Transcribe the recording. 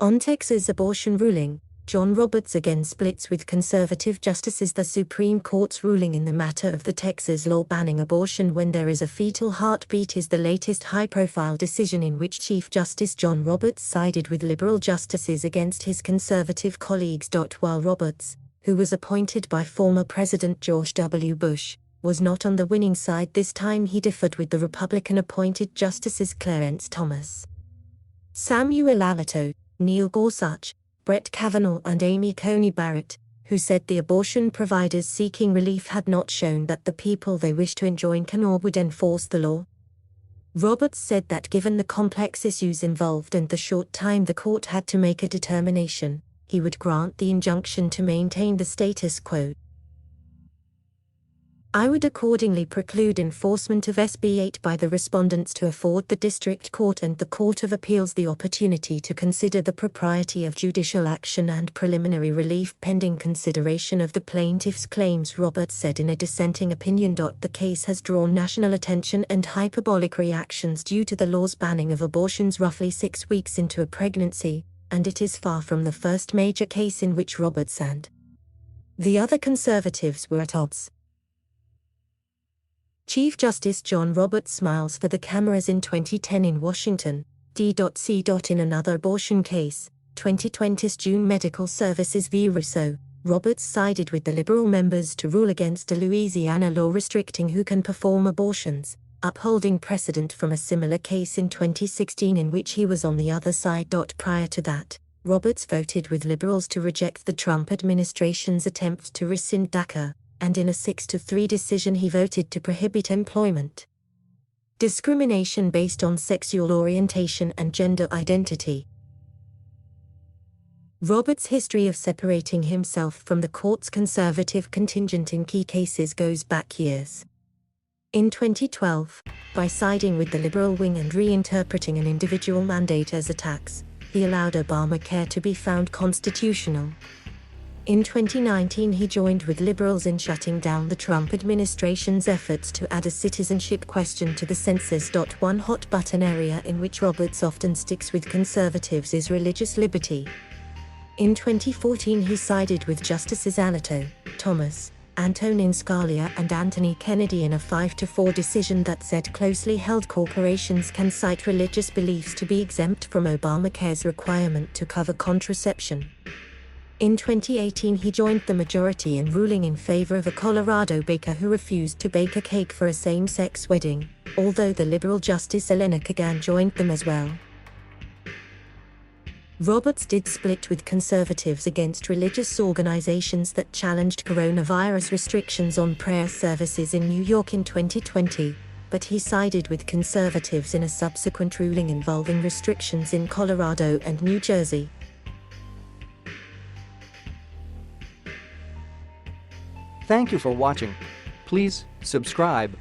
On Texas abortion ruling, John Roberts again splits with conservative justices. The Supreme Court's ruling in the matter of the Texas law banning abortion when there is a fetal heartbeat is the latest high-profile decision in which Chief Justice John Roberts sided with liberal justices against his conservative colleagues. While Roberts, who was appointed by former President George W. Bush, was not on the winning side this time, he differed with the Republican-appointed Justices Clarence Thomas, Samuel Alito, Neil Gorsuch, Brett Kavanaugh and Amy Coney Barrett, who said the abortion providers seeking relief had not shown that the people they wish to enjoin can or would enforce the law. Roberts said that given the complex issues involved and the short time the court had to make a determination, he would grant the injunction to maintain the status quo. I would accordingly preclude enforcement of SB 8 by the respondents to afford the District Court and the Court of Appeals the opportunity to consider the propriety of judicial action and preliminary relief pending consideration of the plaintiff's claims, Roberts said in a dissenting opinion. The case has drawn national attention and hyperbolic reactions due to the law's banning of abortions roughly 6 weeks into a pregnancy, and it is far from the first major case in which Roberts and the other conservatives were at odds. Chief Justice John Roberts smiles for the cameras in 2010 in Washington, D.C. In another abortion case, 2020's June Medical Services v. Russo, Roberts sided with the liberal members to rule against a Louisiana law restricting who can perform abortions, upholding precedent from a similar case in 2016 in which he was on the other side. Prior to that, Roberts voted with liberals to reject the Trump administration's attempt to rescind DACA, and in a 6-3 decision he voted to prohibit employment discrimination based on sexual orientation and gender identity. Roberts' history of separating himself from the court's conservative contingent in key cases goes back years. In 2012, by siding with the liberal wing and reinterpreting an individual mandate as a tax, he allowed Obamacare to be found constitutional. In 2019 he joined with liberals in shutting down the Trump administration's efforts to add a citizenship question to the census. One hot-button area in which Roberts often sticks with conservatives is religious liberty. In 2014 he sided with Justices Alito, Thomas, Antonin Scalia and Anthony Kennedy in a 5-4 decision that said closely held corporations can cite religious beliefs to be exempt from Obamacare's requirement to cover contraception. In 2018 he joined the majority in ruling in favor of a Colorado baker who refused to bake a cake for a same-sex wedding, although the liberal Justice Elena Kagan joined them as well. Roberts did split with conservatives against religious organizations that challenged coronavirus restrictions on prayer services in New York in 2020, but he sided with conservatives in a subsequent ruling involving restrictions in Colorado and New Jersey. Thank you for watching. Please subscribe.